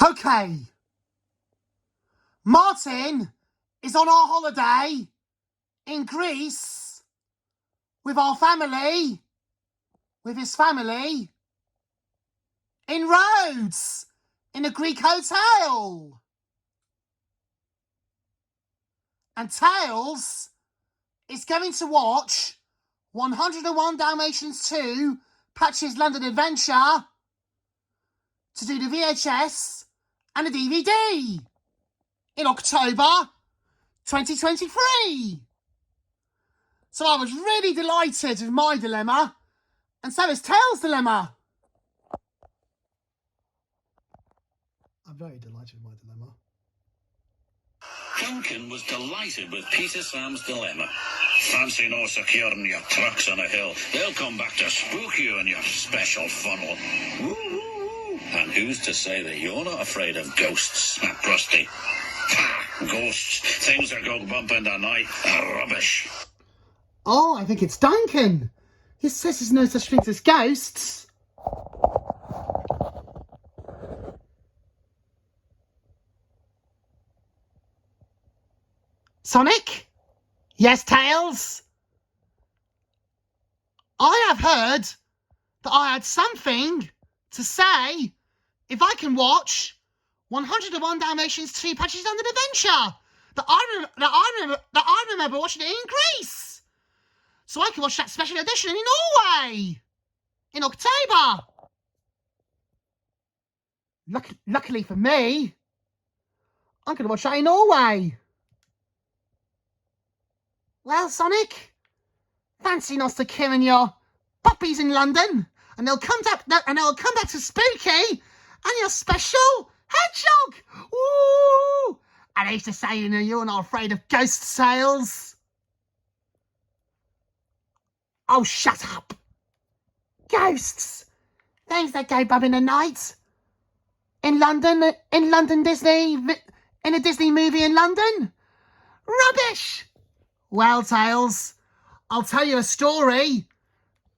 Okay. Martin is on our holiday in Greece with our family, with his family, in Rhodes, in a Greek hotel. And Tails is going to watch 101 Dalmatians 2, Patch's London Adventure, to do the VHS and the DVD in October 2023. So I was really delighted with my dilemma, and so is Tails' dilemma. I'm very delighted with my dilemma. Duncan was delighted with Peter Sam's dilemma. Fancy no securing your trucks on a hill. They'll come back to spook you in your special funnel. Woo, woo, woo. And who's to say that you're not afraid of ghosts, snapped Rusty. Ha! Ghosts. Things that go bump in the night are rubbish. Oh, I think it's Duncan. He says there's no such things as ghosts. Sonic? Yes, Tails? I have heard that I had something to say if I can watch 101 Dalmatians 2 Patches London Adventure that I remember watching it in Greece. So I can watch that special edition in Norway in October. Luckily for me, I'm going to watch that in Norway. Well, Sonic, fancy not securing your puppies in London, and they'll come back to Spooky and your special hedgehog. Ooh! And I used to say, you're not afraid of ghost sales. Oh, shut up. Ghosts. Things that go bum in the night. In London Disney, in a Disney movie in London. Rubbish. Well, Tails, I'll tell you a story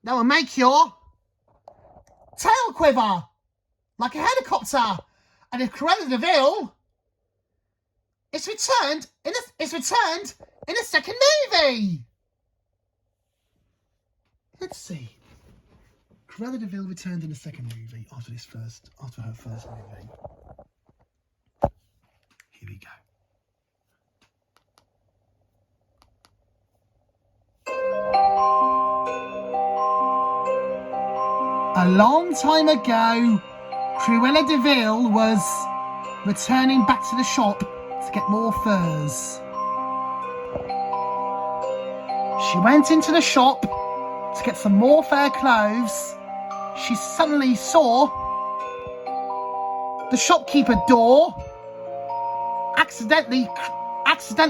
that will make your tail quiver like a helicopter. And if Cruella de Vil is returned in a second movie. Let's see. Cruella de Vil returned in a second movie after her first movie. Here we go. A long time ago, Cruella de Vil was returning back to the shop to get more furs. She went into the shop to get some more fur clothes. She suddenly saw the shopkeeper door accidentally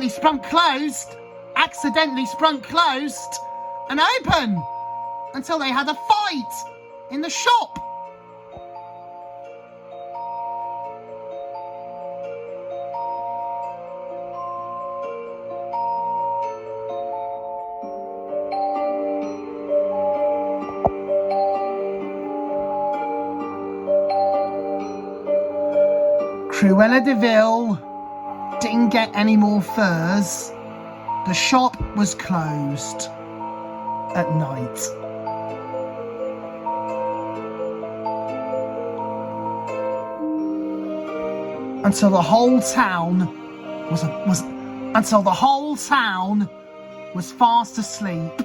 sprung closed and open until they had a fight in the shop. Cruella de Vil didn't get any more furs. The shop was closed at night. Until the whole town was fast asleep.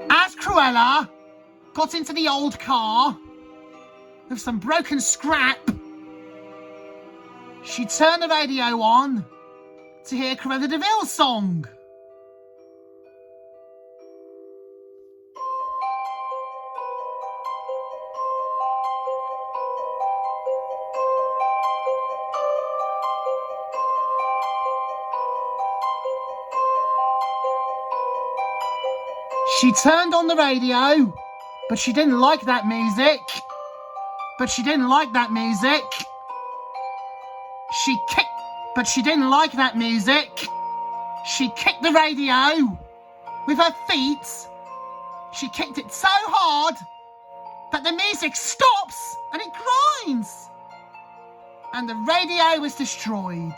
As Cruella got into the old car with some broken scrap, she turned the radio on to hear Cruella de Vil's song. She turned on the radio, but she didn't like that music. But she didn't like that music. She didn't like that music. She kicked the radio with her feet. She kicked it so hard that the music stops and it grinds. And the radio was destroyed.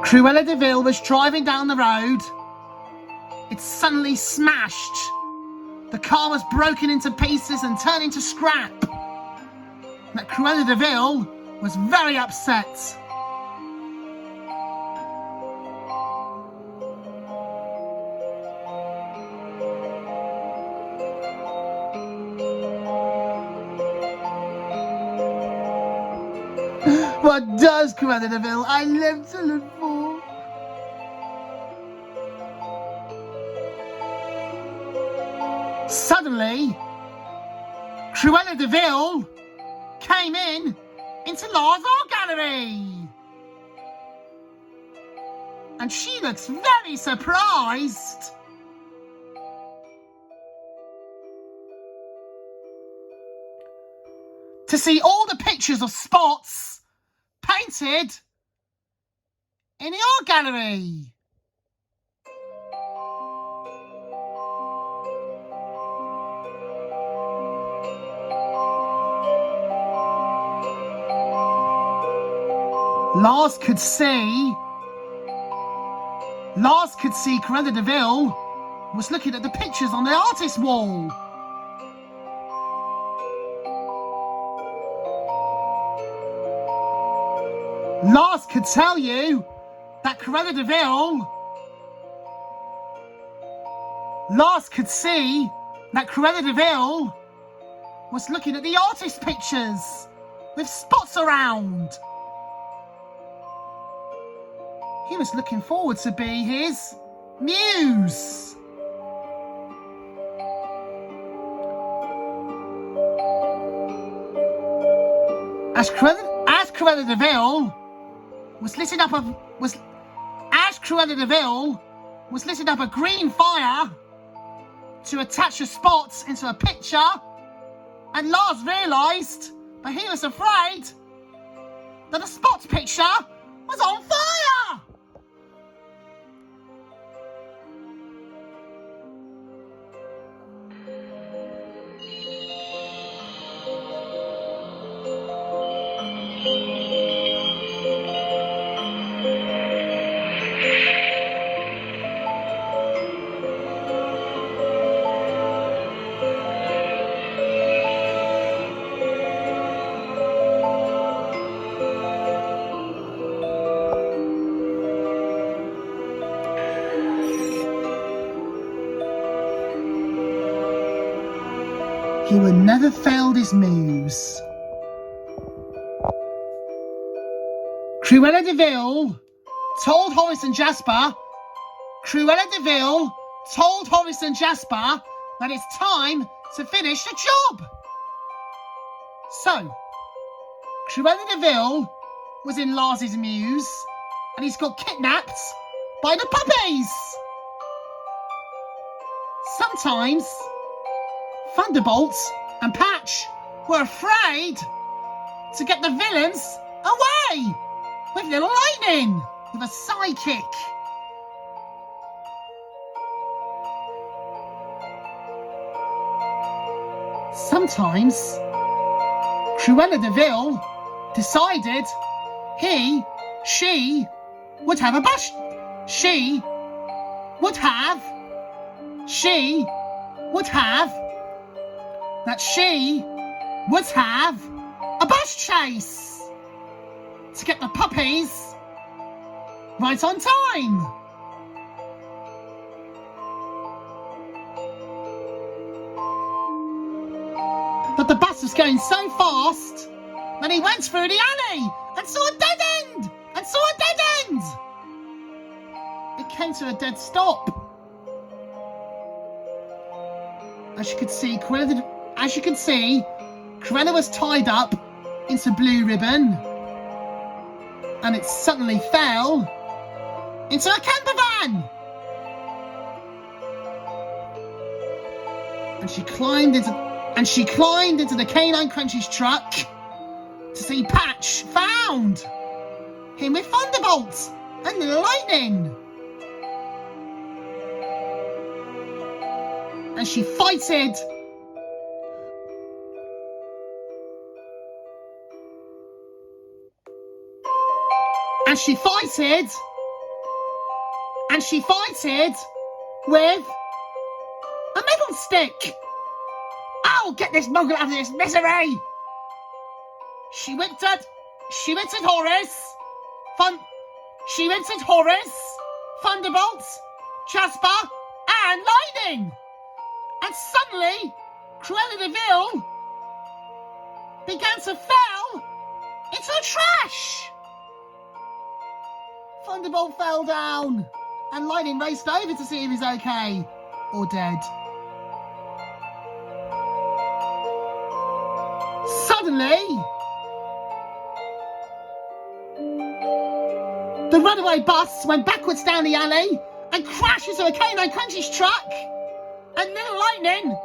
Cruella de Vil was driving down the road. It suddenly smashed. The car was broken into pieces and turned into scrap. But Cruella de Vil was very upset. What does Cruella de Vil I live to live for? Suddenly, Cruella de Vil came into Lars' art gallery. And she looks very surprised. To see all the pictures of Spots painted in the art gallery. Lars could see Cruella de Vil was looking at the pictures on the artist wall. Lars could tell you that Cruella de Vil. Lars could see that Cruella de Vil was looking at the artist pictures with spots around. He was looking forward to be his muse. As Cruella de Vil was lighting up a green fire to attach the spots into a picture, and Lars realised, but he was afraid, that the spots picture was on fire. He would never fail his muse. Cruella de Vil told Horace and Jasper that it's time to finish the job. So, Cruella de Vil was in Lars's muse, and he's got kidnapped by the puppies. Sometimes Thunderbolt and Patch were afraid to get the villains away with little Lightning, with a sidekick. Sometimes Cruella de Vil decided she would have a bus chase to get the puppies right on time. But the bus was going so fast that he went through the alley and saw a dead end, and saw a dead end. It came to a dead stop. As you can see, Cruella was tied up into blue ribbon, and it suddenly fell into a camper van. And she climbed into the Canine Crunchies truck to see Patch found him with thunderbolts and lightning. And she fighted. And she fighted with a metal stick. I'll get this mogul out of this misery. She whipped at Horace, thunderbolts, Jasper, and lightning. And suddenly, Cruella de Vil began to fall into the trash. Thunderbolt fell down, and Lightning raced over to see if he's okay or dead. Suddenly, the runaway bus went backwards down the alley and crashed into a Canine Crunchies truck. And Little Lightning,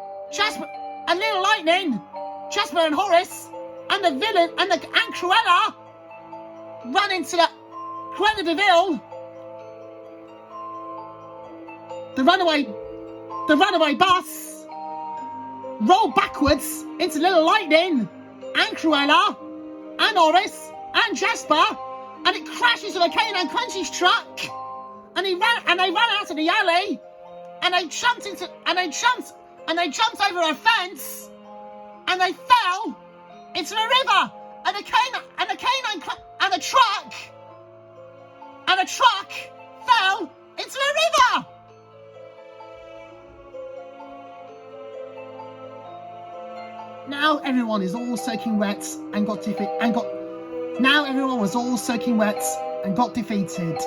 Jasper and Horace, and the villain and Cruella ran into Cruella de Vil. The runaway bus rolled backwards into Little Lightning and Cruella and Horace and Jasper, and it crashes into a Canine Crunchies truck. And they ran out of the alley, and they jumped over a fence, and they fell into the river. And the truck fell into the river. Now everyone is all soaking wet and got defeated. Now everyone was all soaking wet and got defeated.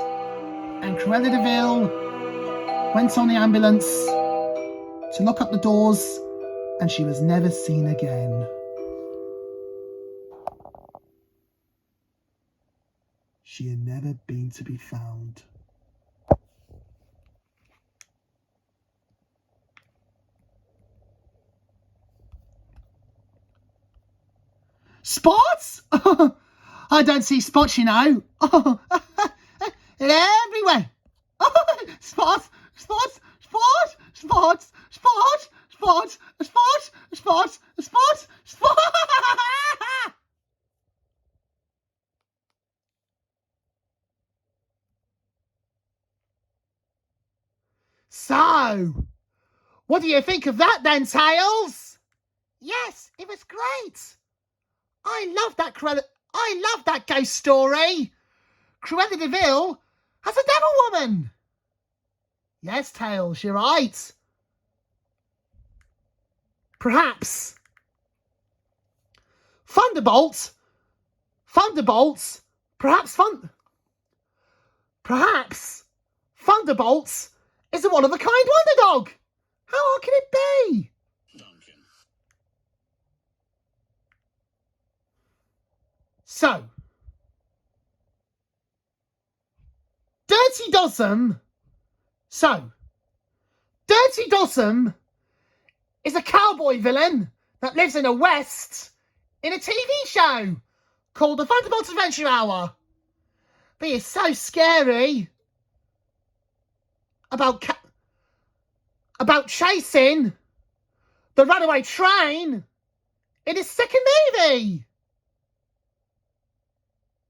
And Cruella de Vil went on the ambulance to lock up the doors, and she was never seen again. She had never been to be found. Spots? I don't see spots, you know. They're everywhere. Spots. So, what do you think of that then, Tails? Yes, it was great. I love that ghost story. Cruella de Vil has a devil woman. Yes, Tails, you're right. Perhaps Thunderbolts. Perhaps Thunderbolts is a one-of-a-kind wonder dog. How hard can it be? Duncan. So, Dirty Dossum is a cowboy villain that lives in the West in a TV show called The Thunderbolts Adventure Hour. But it's so scary about chasing the runaway train in his second movie.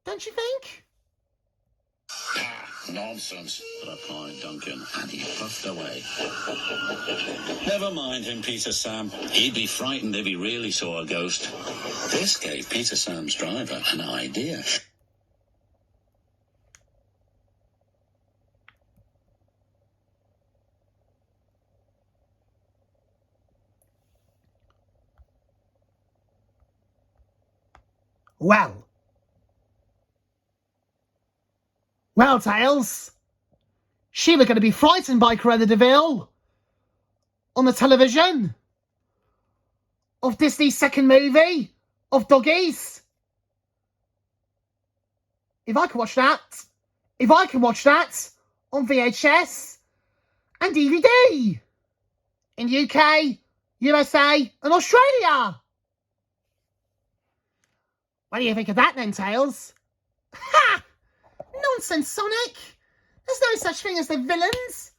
Don't you think? Nonsense, replied Duncan, and he puffed away. Never mind him, Peter Sam. He'd be frightened if he really saw a ghost. This gave Peter Sam's driver an idea. Well, Well, Tails, she was going to be frightened by Cruella de Vil on the television of Disney's second movie of doggies. If I can watch that on VHS and DVD in UK, USA and Australia. What do you think of that then, Tails? Ha! Nonsense, Sonic! There's no such thing as the villains.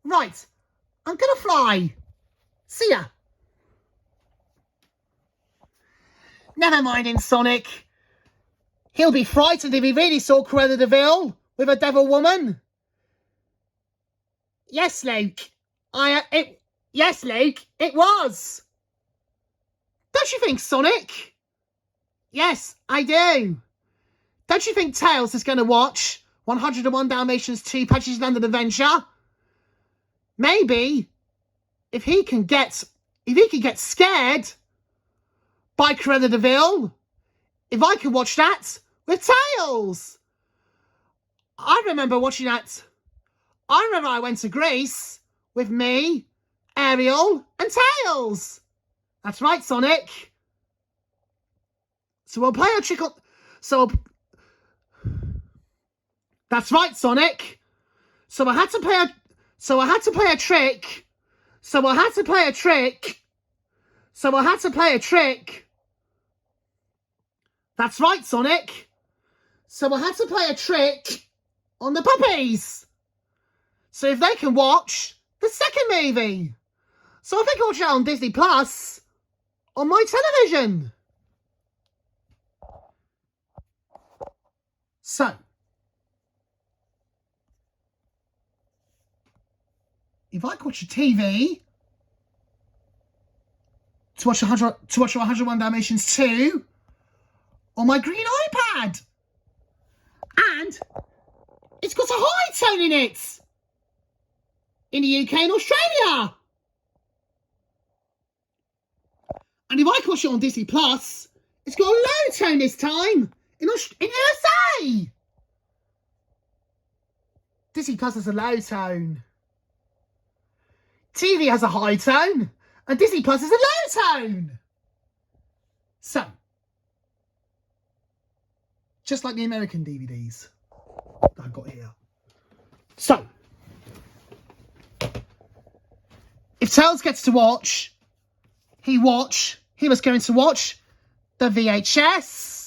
Right, I'm gonna fly. See ya. Never mind in Sonic. He'll be frightened if he really saw Cruella de Vil with a devil woman. Yes, Luke. Yes, Luke, it was. Don't you think, Sonic? Yes, I do. Don't you think Tails is going to watch 101 Dalmatians 2 Patches London Adventure? Maybe if he can get scared by Cruella de Vil, if I can watch that with Tails. I remember watching that. I remember I went to Greece with me, Ariel, and Tails. That's right, Sonic. So we'll play a trick on... That's right, Sonic. So I had to play a trick. That's right, Sonic. So I had to play a trick on the puppies. So if they can watch the second movie. So if they can watch it on Disney Plus on my television. So if I watch a TV to watch 101 Dalmatians 2 on my green iPad, and it's got a high tone in it in the UK and Australia, and if I watch it on Disney Plus, it's got a low tone this time in USA. Disney Plus has a low tone. TV has a high tone, and Disney Plus has a low tone. So, just like the American DVDs that I've got here. So, if Tails gets to watch, he was going to watch the VHS.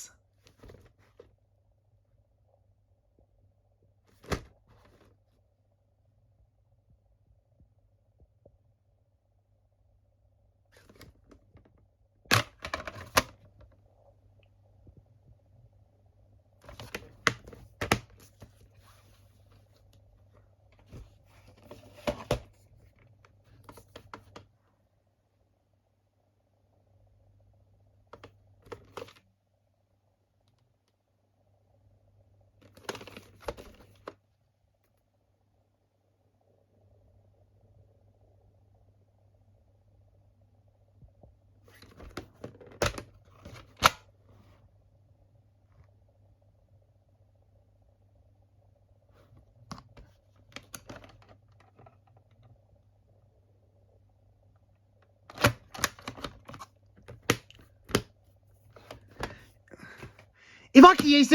If I can use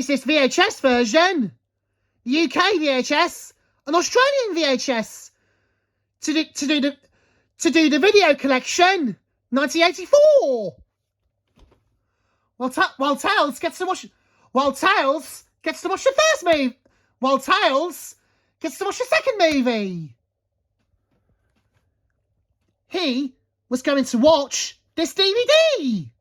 this VHS version, UK VHS, and Australian VHS to do the video collection, 1984. While Tails gets to watch the first movie, while Tails gets to watch the second movie. He was going to watch this DVD.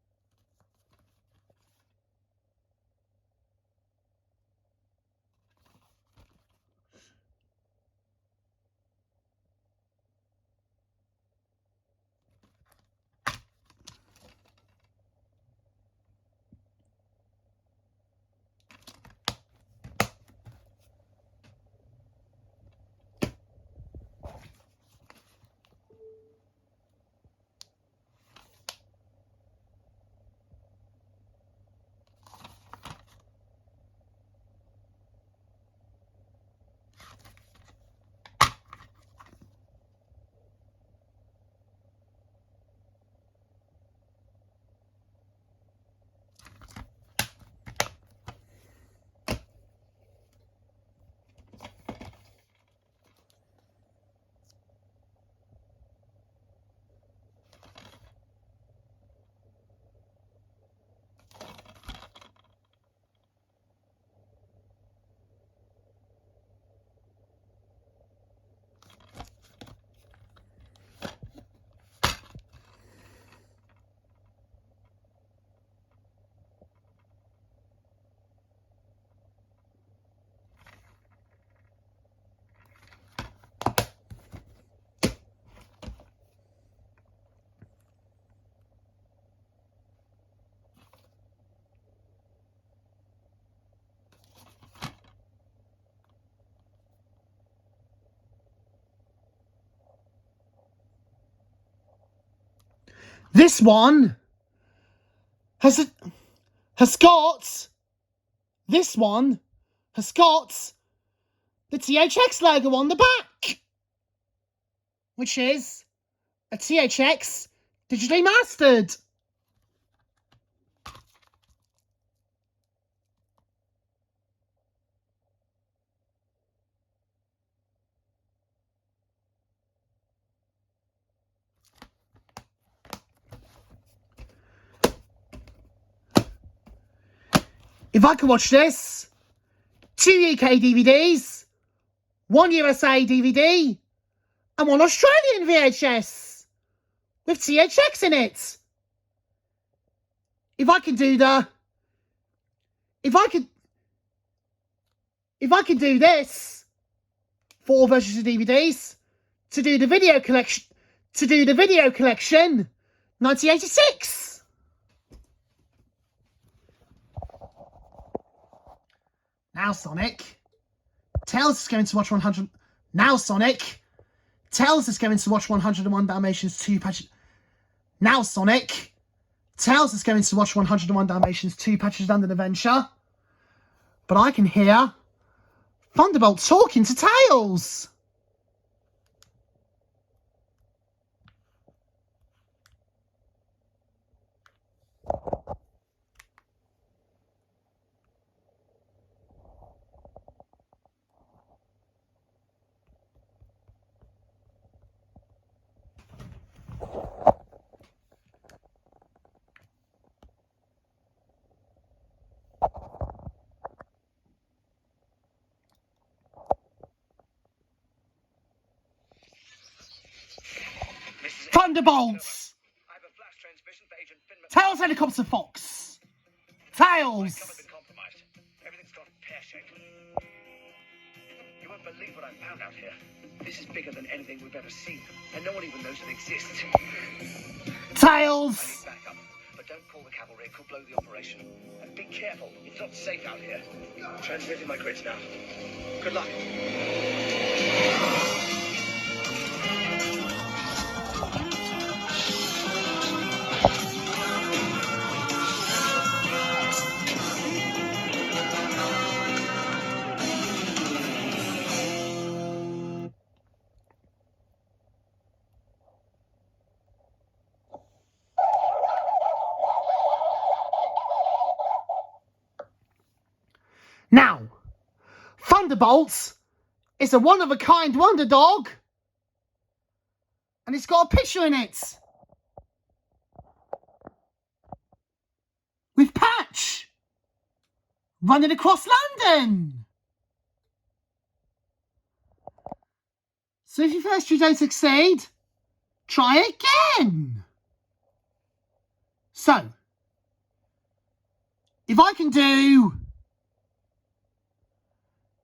This one has got the THX logo on the back, which is a THX digitally mastered. If I could watch this, 2 UK DVDs, 1 USA DVD, and 1 Australian VHS with THX in it. If I could do this, 4 versions of DVDs, to do the video collection, 1986. Now Sonic tells us going to watch 100. Now Sonic tells us going to watch 101 Dalmatians 2 patches. Now Sonic tells us going to watch 101 Dalmatians 2 Patches of London Adventure. But I can hear Thunderbolt talking to Tails. Thunderbolts! I have a flash transmission for Agent Finman. Tails Helicopter Fox! Tails! Been compromised. Everything's gone pear-shaped. You won't believe what I found out here. This is bigger than anything we've ever seen, and no one even knows it exists. Tails! I need backup, but don't call the cavalry. It could blow the operation. And be careful. It's not safe out here. Transmitting my grids now. Good luck. Now, Thunderbolts is a one-of-a-kind wonder dog, and it's got a picture in it with Patch running across London. So if you first you don't succeed, try again. So, if I can do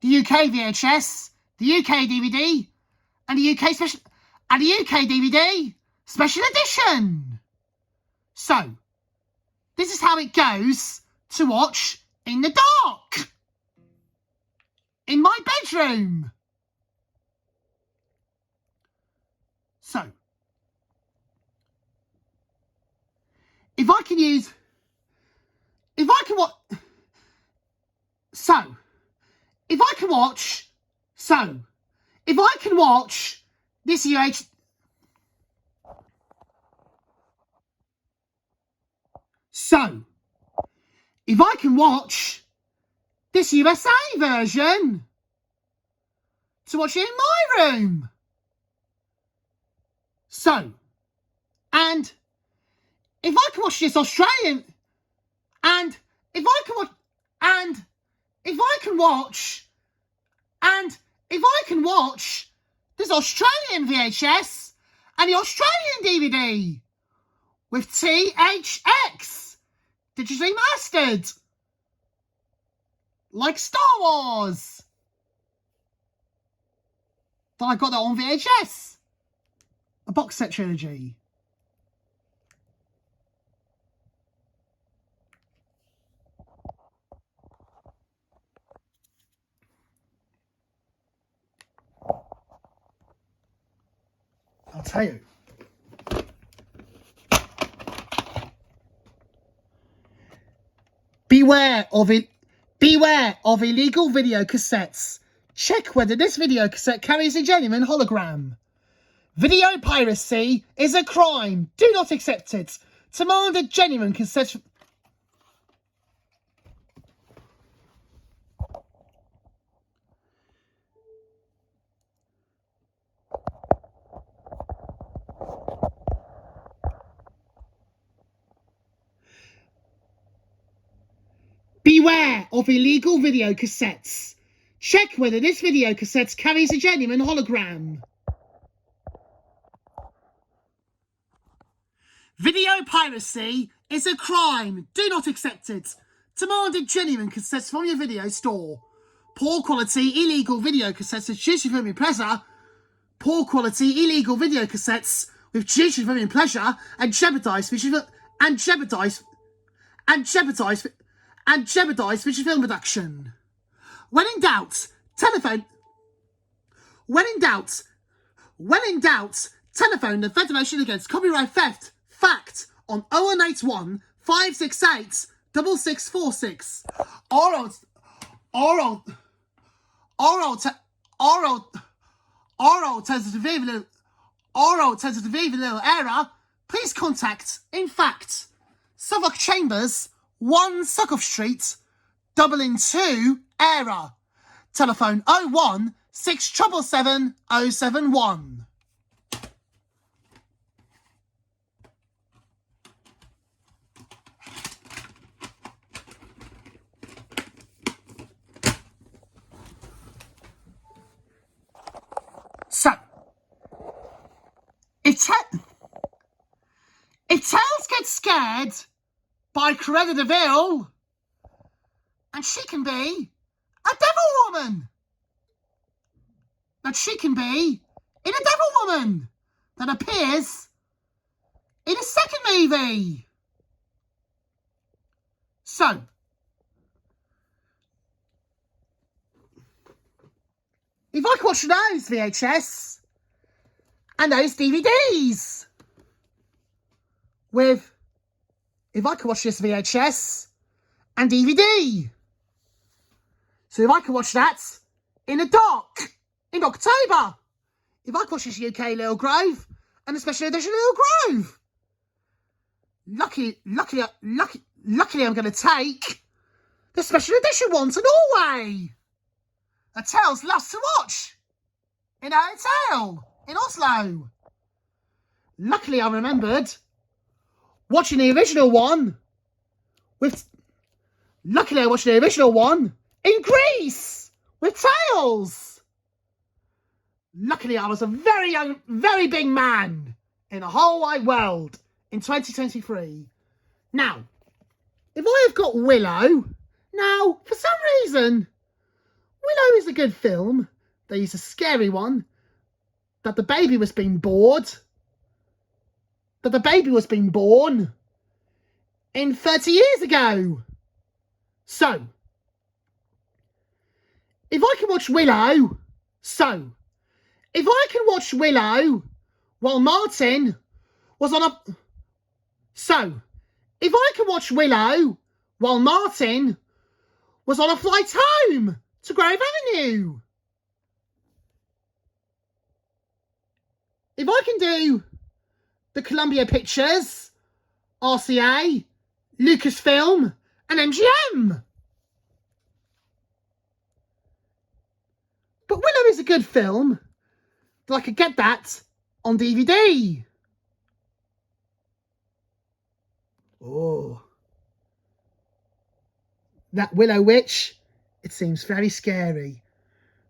the UK VHS, the UK DVD, and the UK DVD special edition. So, this is how it goes to watch in the dark in my bedroom. So, if I can watch this USA version to watch it in my room. So, and if I can watch this Australian, and if I can watch this Australian VHS and the Australian DVD with THX digitally mastered, like Star Wars. But I got that on VHS, a box set trilogy. I'll tell you. Beware of illegal video cassettes. Check whether this video cassette carries a genuine hologram. Video piracy is a crime. Do not accept it. Demand a genuine cassette. Beware of illegal video cassettes. Check whether this video cassette carries a genuine hologram. Video piracy is a crime. Do not accept it. Demand a genuine cassette from your video store. Poor quality illegal video cassettes with juicy film and pleasure. Poor quality illegal video cassettes with juicy film and pleasure and jeopardize feature film production. When in doubt, telephone the Federation Against Copyright Theft Fact on 0181 568 6646. Oral tentative little error. Please contact, in fact, Southwark Chambers, 1 Succoth Street, Dublin 2, error. Telephone 01 6777 071. So, if Tails gets scared by Cruella de Vil, and she can be a devil woman. That she can be in a devil woman that appears in a second movie. So, if I could watch those VHS and those DVDs if I could watch this VHS and DVD. So if I could watch that in the dark, in October, if I could watch this UK Little Grove and a special edition Little Grove. Luckily I'm going to take the special edition one to Norway. A Tales loves to watch in a hotel in Oslo. Luckily I remembered watching the original one in Greece with Tails. Luckily I was a very young, very big man in the whole wide world in 2023. Now, if I have got Willow, now for some reason, Willow is a good film. They use a scary one, that the baby was being born in 30 years ago. So, if I can watch Willow while Martin was on a... if I can watch Willow while Martin was on a flight home to Grove Avenue. If I can do the Columbia Pictures, RCA, Lucasfilm, and MGM. But Willow is a good film, but I could get that on DVD. Oh. That Willow Witch, it seems very scary.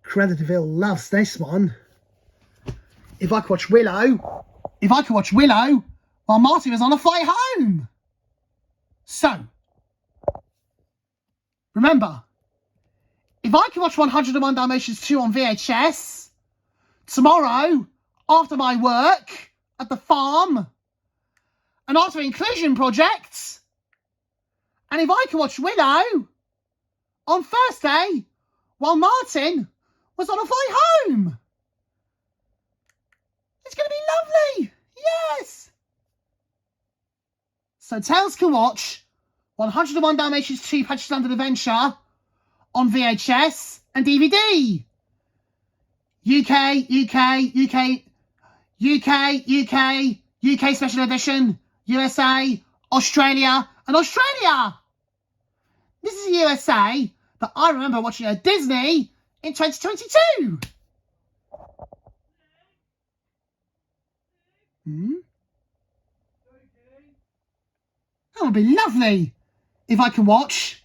Cruella de Vil loves this one. If I could watch Willow while Marty was on a flight home. So, remember, if I can watch 101 Dalmatians 2 on VHS tomorrow after my work at the farm and after Inclusion Project, and if I can watch Willow on Thursday while Martin was on a flight home, it's going to be lovely. Yes. So Tails can watch 101 Dalmatians 2 Patches London Adventure on VHS and DVD. UK Special Edition, USA, Australia, and Australia. This is the USA that I remember watching at Disney in 2022. That would be lovely if I can watch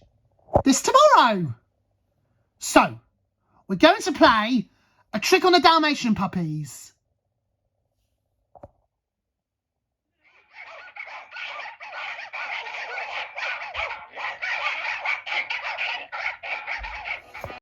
this tomorrow. So, we're going to play a trick on the Dalmatian puppies.